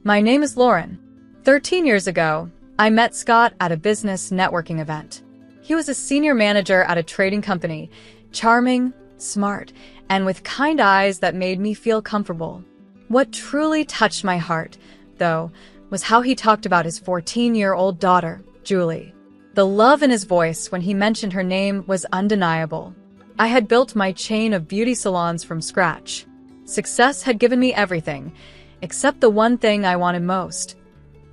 My name is Lauren. 13 years ago, I met Scott at a business networking event. He was a senior manager at a trading company, charming, smart, and with kind eyes that made me feel comfortable. What truly touched my heart, though, was how he talked about his 14-year-old daughter, Julie. The love in his voice when he mentioned her name was undeniable. I had built my chain of beauty salons from scratch. Success had given me everything, except the one thing I wanted most: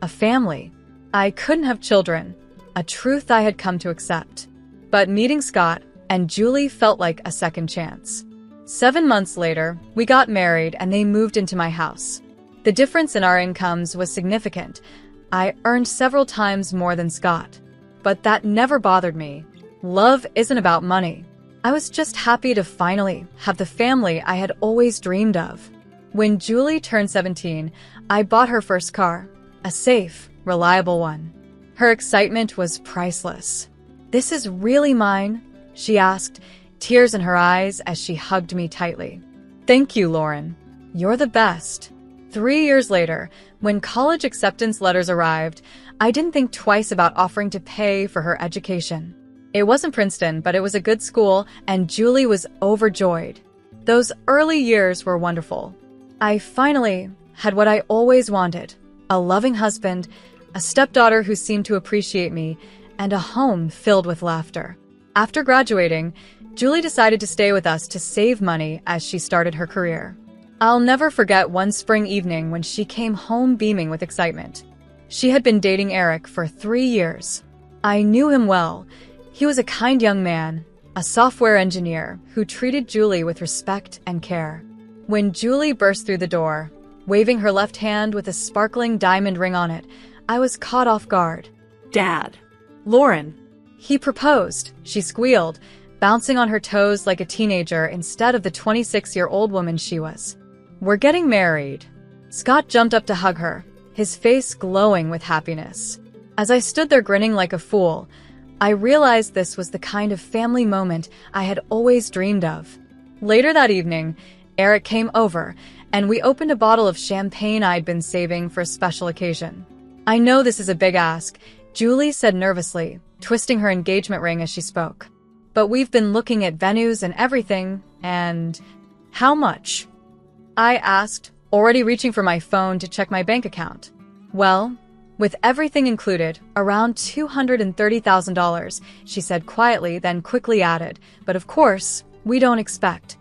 a family. I couldn't have children, a truth I had come to accept. But meeting Scott and Julie felt like a second chance. 7 months later, we got married and they moved into my house. The difference in our incomes was significant. I earned several times more than Scott. But that never bothered me. Love isn't about money. I was just happy to finally have the family I had always dreamed of. When Julie turned 17, I bought her first car, a safe, reliable one. Her excitement was priceless. "This is really mine?" she asked, tears in her eyes as she hugged me tightly. "Thank you, Lauren. You're the best." 3 years later, when college acceptance letters arrived, I didn't think twice about offering to pay for her education. It wasn't Princeton, but it was a good school, and Julie was overjoyed. Those early years were wonderful. I finally had what I always wanted: a loving husband, a stepdaughter who seemed to appreciate me, and a home filled with laughter. After graduating, Julie decided to stay with us to save money as she started her career. I'll never forget one spring evening when she came home beaming with excitement. She had been dating Eric for 3 years. I knew him well. He was a kind young man, a software engineer who treated Julie with respect and care. When Julie burst through the door, waving her left hand with a sparkling diamond ring on it, I was caught off guard. "Dad, Lauren." He proposed, she squealed, bouncing on her toes like a teenager instead of the 26-year-old woman she was. "We're getting married." Scott jumped up to hug her, his face glowing with happiness. As I stood there grinning like a fool, I realized this was the kind of family moment I had always dreamed of. Later that evening, Eric came over, and we opened a bottle of champagne I'd been saving for a special occasion. "I know this is a big ask," Julie said nervously, twisting her engagement ring as she spoke. "But we've been looking at venues and everything, and..." "How much?" I asked, already reaching for my phone to check my bank account. "Well, with everything included, around $230,000, she said quietly, then quickly added, "But of course, we don't expect."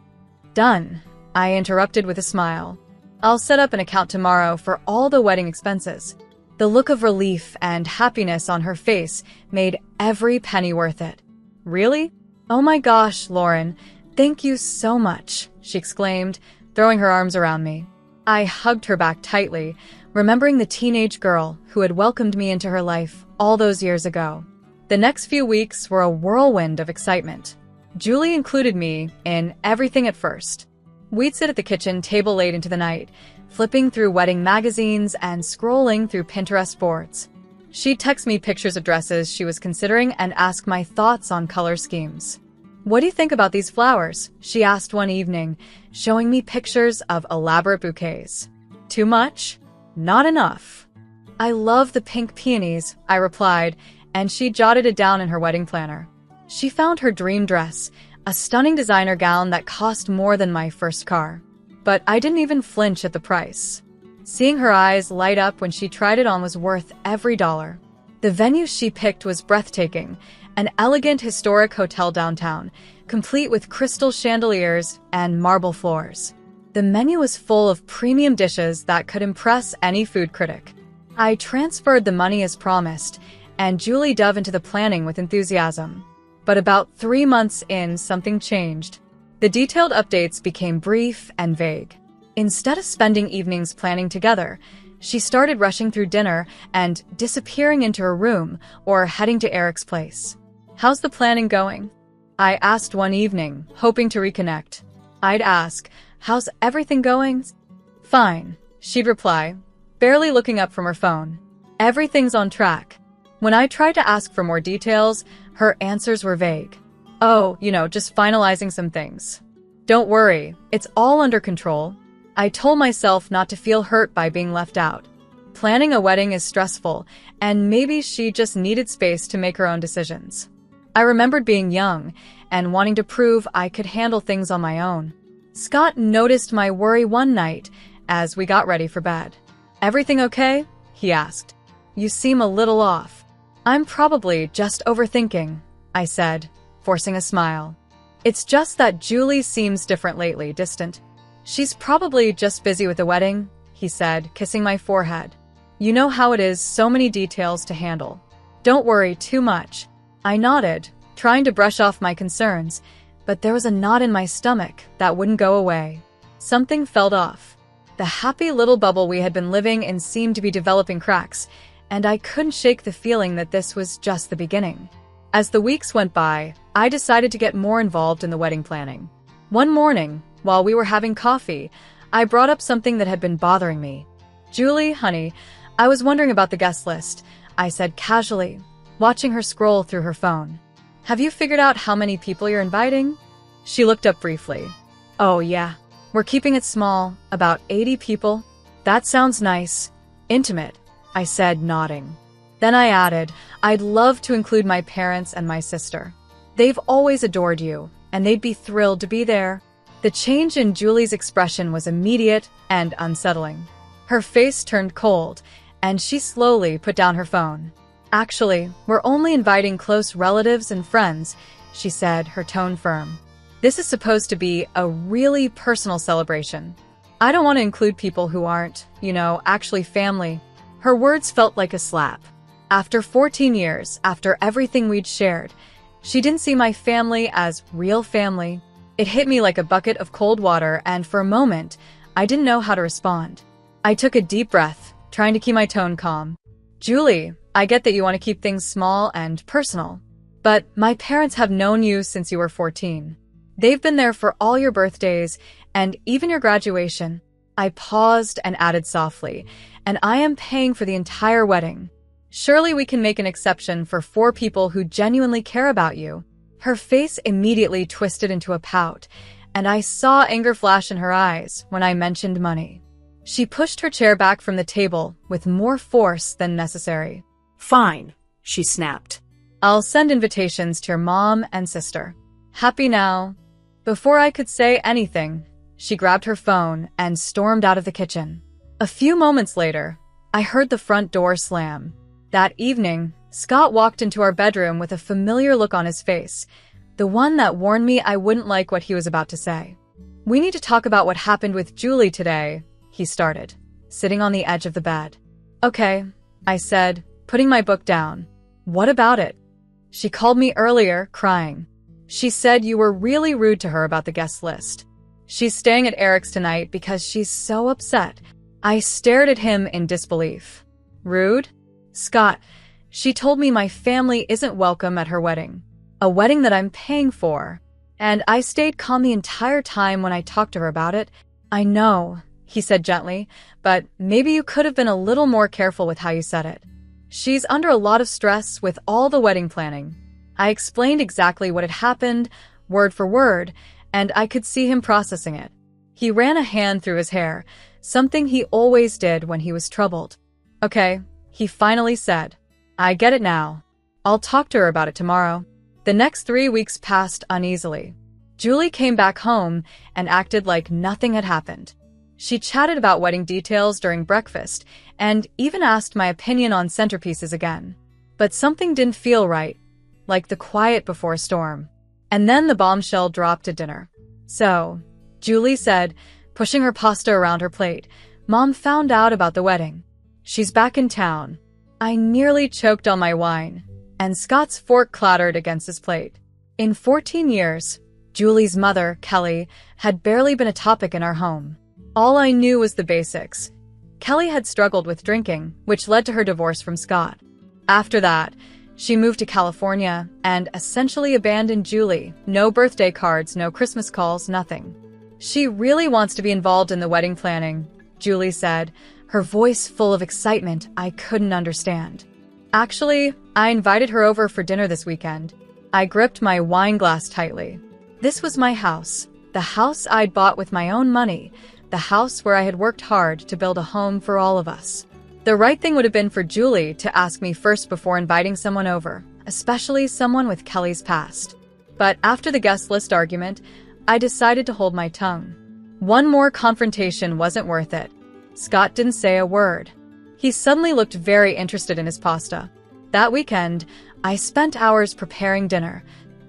"Done," I interrupted with a smile. "I'll set up an account tomorrow for all the wedding expenses." The look of relief and happiness on her face made every penny worth it. "Really? Oh my gosh, Lauren, thank you so much," she exclaimed, throwing her arms around me. I hugged her back tightly, remembering the teenage girl who had welcomed me into her life all those years ago. The next few weeks were a whirlwind of excitement. Julie included me in everything at first. We'd sit at the kitchen table late into the night, flipping through wedding magazines and scrolling through Pinterest boards. She'd text me pictures of dresses she was considering and ask my thoughts on color schemes. "What do you think about these flowers?" she asked one evening, showing me pictures of elaborate bouquets. "Too much? Not enough." "I love the pink peonies," I replied, and she jotted it down in her wedding planner. She found her dream dress, a stunning designer gown that cost more than my first car. But I didn't even flinch at the price. Seeing her eyes light up when she tried it on was worth every dollar. The venue she picked was breathtaking, an elegant historic hotel downtown, complete with crystal chandeliers and marble floors. The menu was full of premium dishes that could impress any food critic. I transferred the money as promised, and Julie dove into the planning with enthusiasm. But about 3 months in, something changed. The detailed updates became brief and vague. Instead of spending evenings planning together, she started rushing through dinner and disappearing into her room or heading to Eric's place. "How's the planning going?" I asked one evening, hoping to reconnect. I'd ask, "How's everything going?" "Fine," she'd reply, barely looking up from her phone. "Everything's on track." When I tried to ask for more details, her answers were vague. "Oh, just finalizing some things." "Don't worry, it's all under control." I told myself not to feel hurt by being left out. Planning a wedding is stressful, and maybe she just needed space to make her own decisions. I remembered being young and wanting to prove I could handle things on my own. Scott noticed my worry one night as we got ready for bed. "Everything okay?" he asked. "You seem a little off." "I'm probably just overthinking," I said, forcing a smile. "It's just that Julie seems different lately, distant." "She's probably just busy with the wedding," he said, kissing my forehead. "You know how it is, so many details to handle. Don't worry too much." I nodded, trying to brush off my concerns, but there was a knot in my stomach that wouldn't go away. Something felt off. The happy little bubble we had been living in seemed to be developing cracks, and I couldn't shake the feeling that this was just the beginning. As the weeks went by, I decided to get more involved in the wedding planning. One morning, while we were having coffee, I brought up something that had been bothering me. "Julie, honey, I was wondering about the guest list," I said casually, watching her scroll through her phone. "Have you figured out how many people you're inviting?" She looked up briefly. "Oh, yeah. We're keeping it small, about 80 people. That sounds nice. Intimate," I said, nodding. Then I added, "I'd love to include my parents and my sister. They've always adored you, and they'd be thrilled to be there." The change in Julie's expression was immediate and unsettling. Her face turned cold, and she slowly put down her phone. "Actually, we're only inviting close relatives and friends," she said, her tone firm. "This is supposed to be a really personal celebration. I don't want to include people who aren't, actually family." Her words felt like a slap. After 14 years, after everything we'd shared, she didn't see my family as real family. It hit me like a bucket of cold water, and for a moment, I didn't know how to respond. I took a deep breath, trying to keep my tone calm. "Julie, I get that you want to keep things small and personal, but my parents have known you since you were 14. They've been there for all your birthdays and even your graduation." I paused and added softly, "And I am paying for the entire wedding. Surely we can make an exception for 4 people who genuinely care about you." Her face immediately twisted into a pout, and I saw anger flash in her eyes when I mentioned money. She pushed her chair back from the table with more force than necessary. "Fine," she snapped. "I'll send invitations to your mom and sister. Happy now." Before I could say anything, she grabbed her phone and stormed out of the kitchen. A few moments later, I heard the front door slam. That evening, Scott walked into our bedroom with a familiar look on his face, the one that warned me I wouldn't like what he was about to say. "We need to talk about what happened with Julie today," he started, sitting on the edge of the bed. "Okay," I said, putting my book down. "What about it?" "She called me earlier, crying. She said you were really rude to her about the guest list. She's staying at Eric's tonight because she's so upset." I stared at him in disbelief. "Rude?" "Scott, she told me my family isn't welcome at her wedding. A wedding that I'm paying for. And I stayed calm the entire time when I talked to her about it." "I know," he said gently, "but maybe you could have been a little more careful with how you said it. She's under a lot of stress with all the wedding planning." I explained exactly what had happened, word for word, and I could see him processing it. He ran a hand through his hair, something he always did when he was troubled. "Okay," he finally said. "I get it now. I'll talk to her about it tomorrow." The next 3 weeks passed uneasily. Julie came back home and acted like nothing had happened. She chatted about wedding details during breakfast and even asked my opinion on centerpieces again. But something didn't feel right, like the quiet before a storm. And then the bombshell dropped at dinner. "So," Julie said, pushing her pasta around her plate, "Mom found out about the wedding. She's back in town." I nearly choked on my wine, and Scott's fork clattered against his plate. In 14 years, Julie's mother, Kelly, had barely been a topic in our home. All I knew was the basics. Kelly had struggled with drinking, which led to her divorce from Scott. After that, she moved to California and essentially abandoned Julie. No birthday cards, no Christmas calls, nothing. "She really wants to be involved in the wedding planning," Julie said, her voice full of excitement I couldn't understand. "Actually, I invited her over for dinner this weekend." I gripped my wine glass tightly. This was my house, the house I'd bought with my own money, the house where I had worked hard to build a home for all of us. The right thing would have been for Julie to ask me first before inviting someone over, especially someone with Kelly's past. But after the guest list argument, I decided to hold my tongue. One more confrontation wasn't worth it. Scott didn't say a word. He suddenly looked very interested in his pasta. That weekend, I spent hours preparing dinner.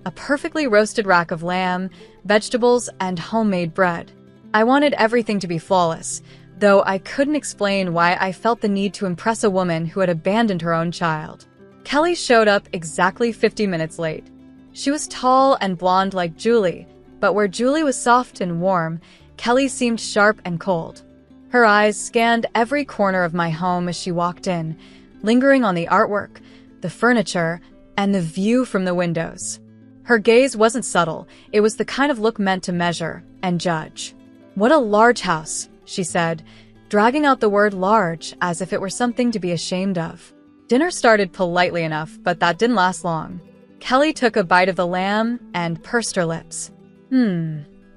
A perfectly roasted rack of lamb, vegetables, and homemade bread. I wanted everything to be flawless, though I couldn't explain why I felt the need to impress a woman who had abandoned her own child. Kelly showed up exactly 50 minutes late. She was tall and blonde like Julie, but where Julie was soft and warm, Kelly seemed sharp and cold. Her eyes scanned every corner of my home as she walked in, lingering on the artwork, the furniture, and the view from the windows. Her gaze wasn't subtle, it was the kind of look meant to measure and judge. "What a large house," she said, dragging out the word large as if it were something to be ashamed of. Dinner started politely enough, but that didn't last long. Kelly took a bite of the lamb and pursed her lips.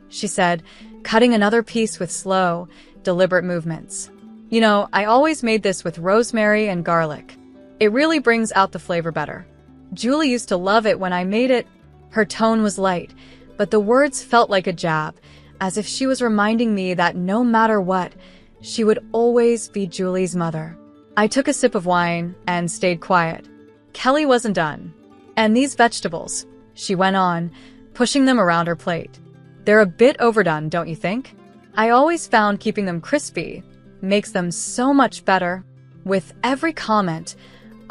She said, cutting another piece with slow, deliberate movements. "You know, I always made this with rosemary and garlic. It really brings out the flavor better. Julie used to love it when I made it." Her tone was light, but the words felt like a jab, as if she was reminding me that no matter what, she would always be Julie's mother. I took a sip of wine and stayed quiet. Kelly wasn't done. "And these vegetables," she went on, pushing them around her plate. "They're a bit overdone, don't you think? I always found keeping them crispy makes them so much better." With every comment,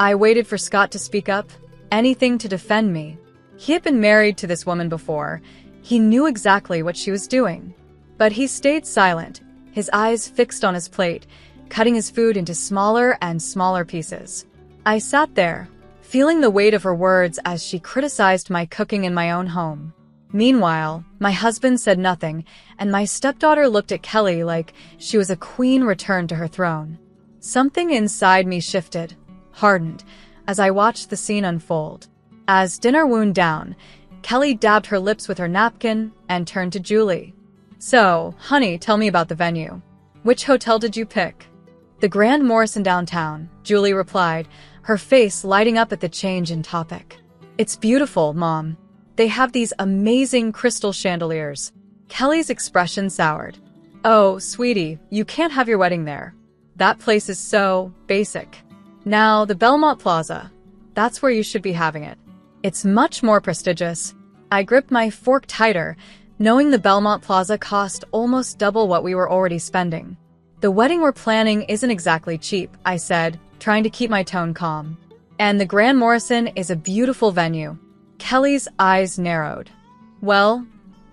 I waited for Scott to speak up, anything to defend me. He had been married to this woman before. He knew exactly what she was doing. But he stayed silent, his eyes fixed on his plate, cutting his food into smaller and smaller pieces. I sat there, feeling the weight of her words as she criticized my cooking in my own home. Meanwhile, my husband said nothing, and my stepdaughter looked at Kelly like she was a queen returned to her throne. Something inside me shifted, hardened, as I watched the scene unfold. As dinner wound down, Kelly dabbed her lips with her napkin and turned to Julie. "So, honey, tell me about the venue. Which hotel did you pick?" "The Grand Morrison downtown," Julie replied, her face lighting up at the change in topic. "It's beautiful, Mom. They have these amazing crystal chandeliers." Kelly's expression soured. "Oh, sweetie, you can't have your wedding there. That place is so basic. Now, the Belmont Plaza. That's where you should be having it. It's much more prestigious." I gripped my fork tighter, knowing the Belmont Plaza cost almost double what we were already spending. "The wedding we're planning isn't exactly cheap," I said, trying to keep my tone calm. "And the Grand Morrison is a beautiful venue." Kelly's eyes narrowed. "Well,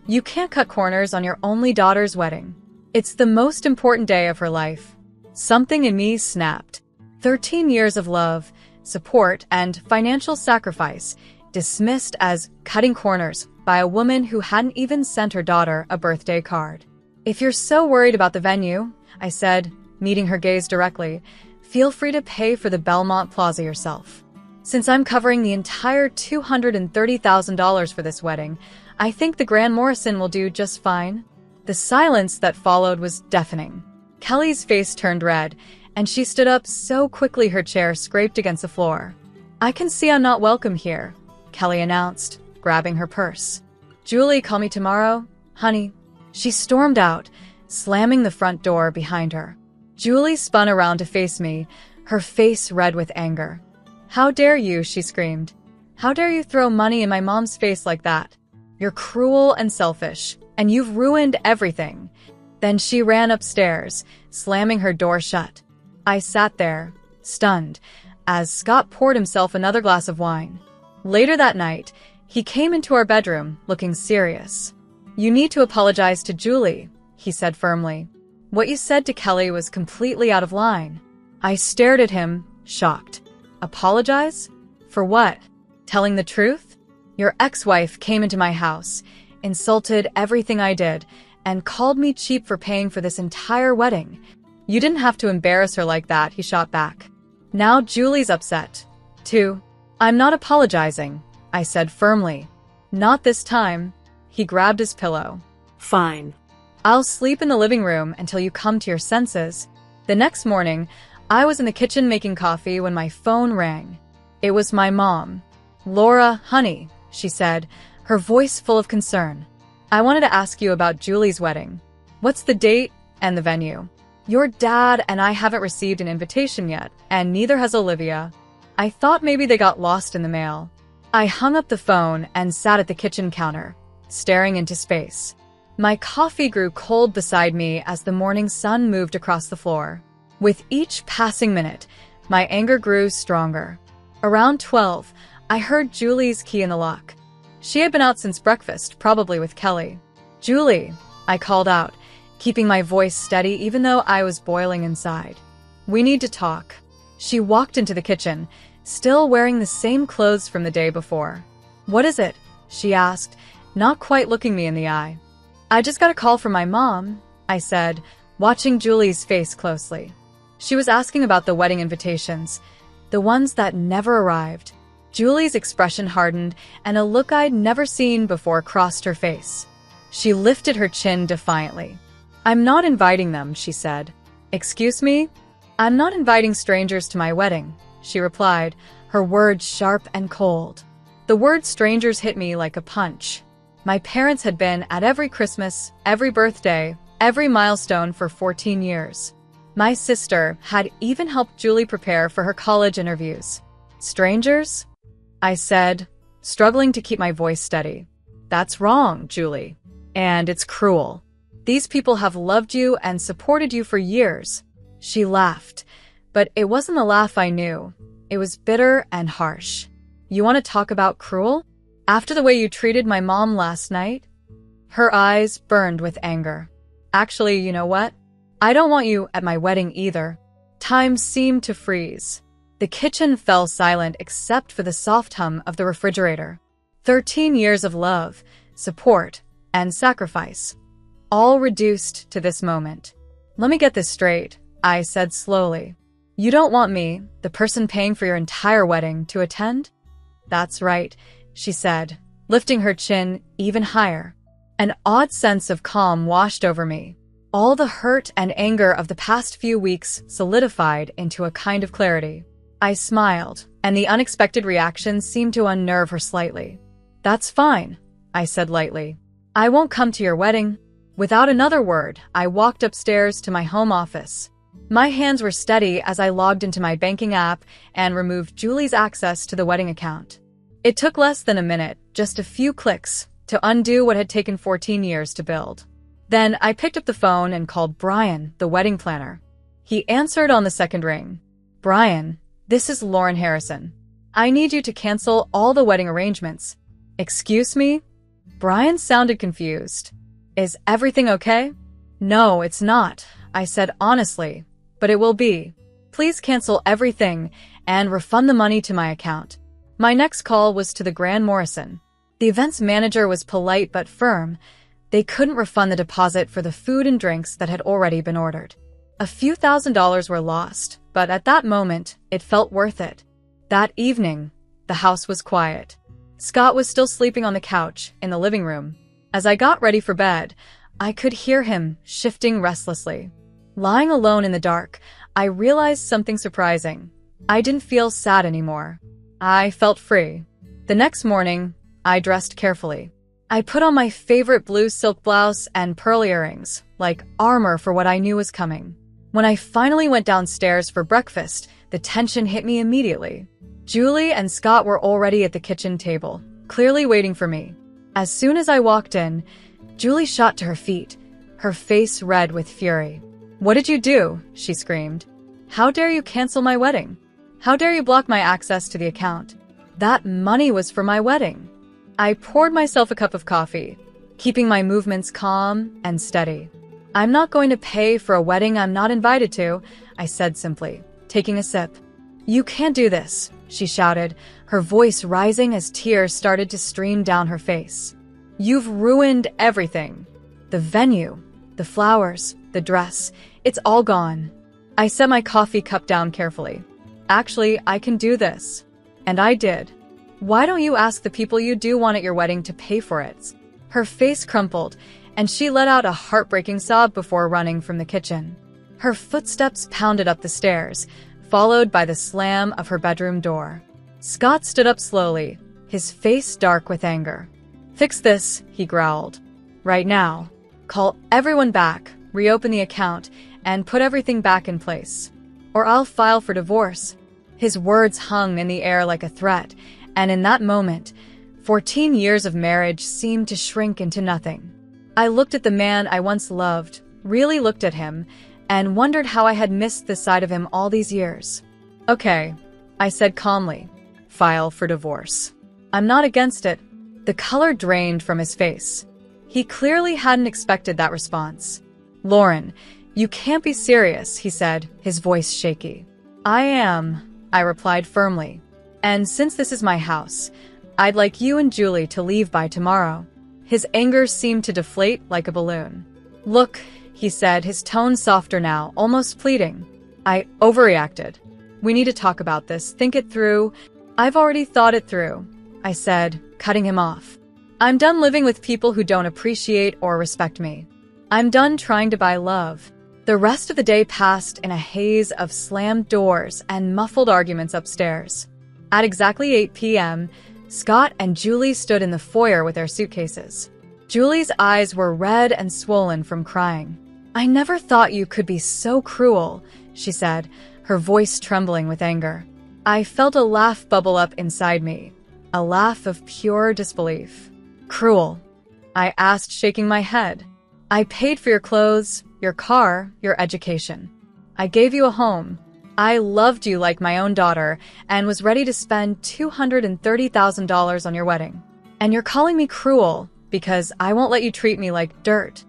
you can't cut corners on your only daughter's wedding. It's the most important day of her life." Something in me snapped. 13 years of love, support, and financial sacrifice dismissed as cutting corners by a woman who hadn't even sent her daughter a birthday card. "If you're so worried about the venue," I said, meeting her gaze directly, "feel free to pay for the Belmont Plaza yourself. Since I'm covering the entire $230,000 for this wedding, I think the Grand Morrison will do just fine." The silence that followed was deafening. Kelly's face turned red, and she stood up so quickly her chair scraped against the floor. "I can see I'm not welcome here," Kelly announced, grabbing her purse. "Julie, call me tomorrow, honey." She stormed out, slamming the front door behind her. Julie spun around to face me, her face red with anger. "How dare you?" she screamed. "How dare you throw money in my mom's face like that? You're cruel and selfish, and you've ruined everything." Then she ran upstairs, slamming her door shut. I sat there, stunned, as Scott poured himself another glass of wine. Later that night, he came into our bedroom, looking serious. "You need to apologize to Julie," he said firmly. "What you said to Kelly was completely out of line." I stared at him, shocked. "Apologize? For what? Telling the truth? Your ex-wife came into my house, insulted everything I did, and called me cheap for paying for this entire wedding. You didn't have to embarrass her like that," he shot back. "Now Julie's upset, too." "I'm not apologizing," I said firmly. "Not this time." He grabbed his pillow. "Fine. "I'll sleep in the living room until you come to your senses." The next morning, I was in the kitchen making coffee when my phone rang. It was my mom. "Laura, honey," she said, her voice full of concern. "I wanted to ask you about Julie's wedding. What's the date and the venue? Your dad and I haven't received an invitation yet, and neither has Olivia. I thought maybe they got lost in the mail." I hung up the phone and sat at the kitchen counter, staring into space. My coffee grew cold beside me as the morning sun moved across the floor. With each passing minute, my anger grew stronger. Around 12, I heard Julie's key in the lock. She had been out since breakfast, probably with Kelly. "Julie," I called out, keeping my voice steady even though I was boiling inside. "We need to talk." She walked into the kitchen, still wearing the same clothes from the day before. "What is it?" she asked, not quite looking me in the eye. "I just got a call from my mom," I said, watching Julie's face closely. She was asking about the wedding invitations, the ones that never arrived. Julie's expression hardened, and a look I'd never seen before crossed her face. She lifted her chin defiantly. "I'm not inviting them," she said. "Excuse me? I'm not inviting strangers to my wedding," she replied, her words sharp and cold. The word strangers hit me like a punch. My parents had been at every Christmas, every birthday, every milestone for 14 years. My sister had even helped Julie prepare for her college interviews. "Strangers?" I said, struggling to keep my voice steady. "That's wrong, Julie. And it's cruel. These people have loved you and supported you for years." She laughed, but it wasn't a laugh I knew. It was bitter and harsh. "You want to talk about cruel? After the way you treated my mom last night?" Her eyes burned with anger. "Actually, you know what? I don't want you at my wedding either." Time seemed to freeze. The kitchen fell silent except for the soft hum of the refrigerator. 13 years of love, support, and sacrifice, all reduced to this moment. "Let me get this straight," I said slowly. "You don't want me, the person paying for your entire wedding, to attend?" "That's right," she said, lifting her chin even higher. An odd sense of calm washed over me. All the hurt and anger of the past few weeks solidified into a kind of clarity. I smiled, and the unexpected reaction seemed to unnerve her slightly. "That's fine," I said lightly. "I won't come to your wedding." Without another word, I walked upstairs to my home office. My hands were steady as I logged into my banking app and removed Julie's access to the wedding account. It took less than a minute, just a few clicks, to undo what had taken 14 years to build. Then I picked up the phone and called Brian, the wedding planner. He answered on the second ring. "Brian, this is Lauren Harrison. I need you to cancel all the wedding arrangements." "Excuse me?" Brian sounded confused. "Is everything okay?" "No, it's not," I said honestly, "but it will be. Please cancel everything and refund the money to my account." My next call was to the Grand Morrison. The events manager was polite but firm. They couldn't refund the deposit for the food and drinks that had already been ordered. A few $1,000s were lost, but at that moment, it felt worth it. That evening, the house was quiet. Scott was still sleeping on the couch in the living room. As I got ready for bed, I could hear him shifting restlessly. Lying alone in the dark, I realized something surprising. I didn't feel sad anymore. I felt free. The next morning, I dressed carefully. I put on my favorite blue silk blouse and pearl earrings, like armor for what I knew was coming. When I finally went downstairs for breakfast, the tension hit me immediately. Julie and Scott were already at the kitchen table, clearly waiting for me. As soon as I walked in, Julie shot to her feet, her face red with fury. "What did you do?" she screamed. "How dare you cancel my wedding? How dare you block my access to the account? That money was for my wedding." I poured myself a cup of coffee, keeping my movements calm and steady. "I'm not going to pay for a wedding I'm not invited to," I said simply, taking a sip. "You can't do this," she shouted, her voice rising as tears started to stream down her face. "You've ruined everything. The venue, the flowers, the dress, it's all gone." I set my coffee cup down carefully. "Actually, I can do this." And I did. "Why don't you ask the people you do want at your wedding to pay for it?" Her face crumpled, and she let out a heartbreaking sob before running from the kitchen. Her footsteps pounded up the stairs, followed by the slam of her bedroom door. Scott stood up slowly, his face dark with anger. "Fix this," he growled. "Right now. Call everyone back, reopen the account, and put everything back in place. Or I'll file for divorce." His words hung in the air like a threat, and in that moment, 14 years of marriage seemed to shrink into nothing. I looked at the man I once loved, really looked at him, and wondered how I had missed this side of him all these years. "Okay," I said calmly. "File for divorce. I'm not against it." The color drained from his face. He clearly hadn't expected that response. "Lauren, you can't be serious," he said, his voice shaky. "I am," I replied firmly. "And since this is my house, I'd like you and Julie to leave by tomorrow." His anger seemed to deflate like a balloon. "Look," he said, his tone softer now, almost pleading. "I overreacted. We need to talk about this, think it through." "I've already thought it through," I said, cutting him off. "I'm done living with people who don't appreciate or respect me. I'm done trying to buy love." The rest of the day passed in a haze of slammed doors and muffled arguments upstairs. At exactly 8 p.m., Scott and Julie stood in the foyer with their suitcases. Julie's eyes were red and swollen from crying. "I never thought you could be so cruel," she said, her voice trembling with anger. I felt a laugh bubble up inside me, a laugh of pure disbelief. "Cruel?" I asked, shaking my head. "I paid for your clothes, your car, your education. I gave you a home. I loved you like my own daughter and was ready to spend $230,000 on your wedding. And you're calling me cruel because I won't let you treat me like dirt."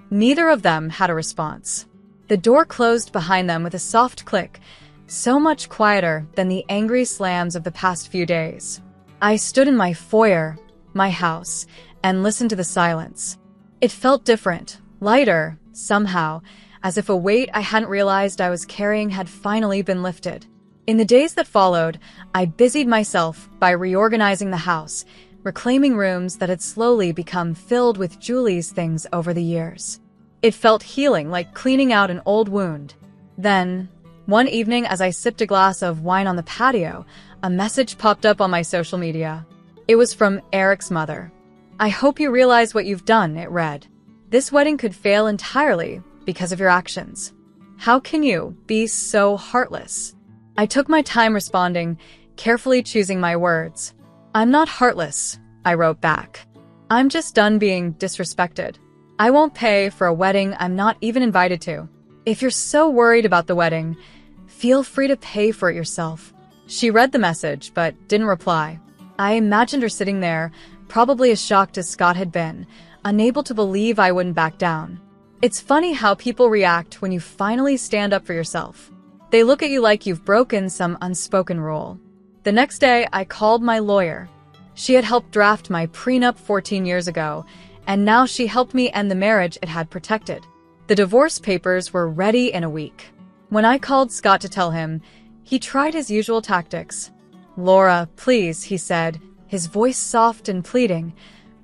Neither of them had a response. The door closed behind them with a soft click, so much quieter than the angry slams of the past few days. I stood in my foyer, my house, and listened to the silence. It felt different, lighter, somehow, as if a weight I hadn't realized I was carrying had finally been lifted. In the days that followed, I busied myself by reorganizing the house, reclaiming rooms that had slowly become filled with Julie's things over the years. It felt healing, like cleaning out an old wound. Then, one evening as I sipped a glass of wine on the patio, a message popped up on my social media. It was from Eric's mother. "I hope you realize what you've done," it read. "This wedding could fail entirely because of your actions. How can you be so heartless?" I took my time responding, carefully choosing my words. "I'm not heartless," I wrote back. "I'm just done being disrespected. I won't pay for a wedding I'm not even invited to. If you're so worried about the wedding, feel free to pay for it yourself." She read the message, but didn't reply. I imagined her sitting there, probably as shocked as Scott had been, unable to believe I wouldn't back down. It's funny how people react when you finally stand up for yourself. They look at you like you've broken some unspoken rule. The next day, I called my lawyer. She had helped draft my prenup 14 years ago, and now she helped me end the marriage it had protected. The divorce papers were ready in a week. When I called Scott to tell him, he tried his usual tactics. "Laura, please," he said, his voice soft and pleading,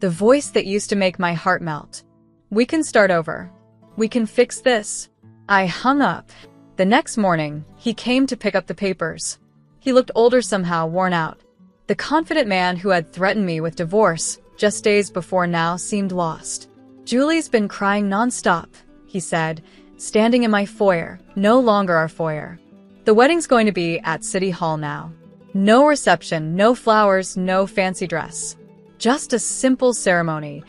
the voice that used to make my heart melt. "We can start over. We can fix this." I hung up. The next morning, he came to pick up the papers. He looked older somehow, worn out. The confident man who had threatened me with divorce just days before now seemed lost. "Julie's been crying nonstop," he said, standing in my foyer, no longer our foyer. "The wedding's going to be at City Hall now. No reception, no flowers, no fancy dress. Just a simple ceremony."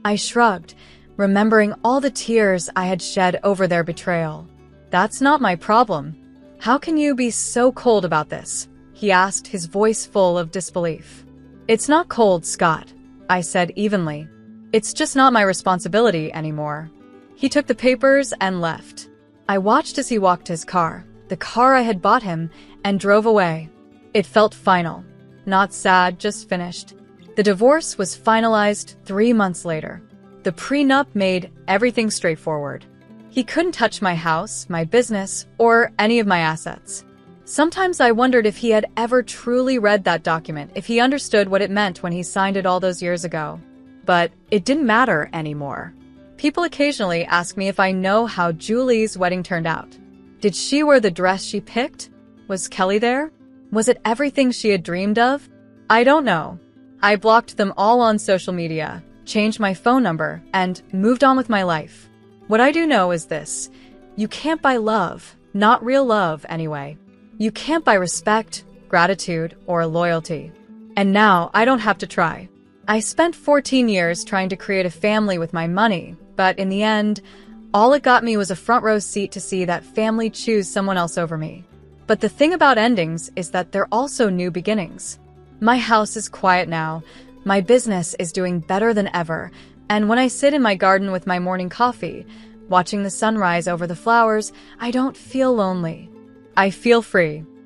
I shrugged, remembering all the tears I had shed over their betrayal. "That's not my problem." "How can you be so cold about this?" he asked, his voice full of disbelief. "It's not cold, Scott," I said evenly. "It's just not my responsibility anymore." He took the papers and left. I watched as he walked to his car, the car I had bought him, and drove away. It felt final. Not sad, just finished. The divorce was finalized 3 months later. The prenup made everything straightforward. He couldn't touch my house, my business, or any of my assets. Sometimes I wondered if he had ever truly read that document, if he understood what it meant when he signed it all those years ago. But it didn't matter anymore. People occasionally ask me if I know how Julie's wedding turned out. Did she wear the dress she picked? Was Kelly there? Was it everything she had dreamed of? I don't know. I blocked them all on social media, changed my phone number, and moved on with my life. What I do know is this: you can't buy love, not real love anyway. You can't buy respect, gratitude, or loyalty. And now I don't have to try. I spent 14 years trying to create a family with my money, but in the end, all it got me was a front row seat to see that family choose someone else over me. But the thing about endings is that they're also new beginnings. My house is quiet now, my business is doing better than ever, and when I sit in my garden with my morning coffee, watching the sunrise over the flowers, I don't feel lonely. I feel free.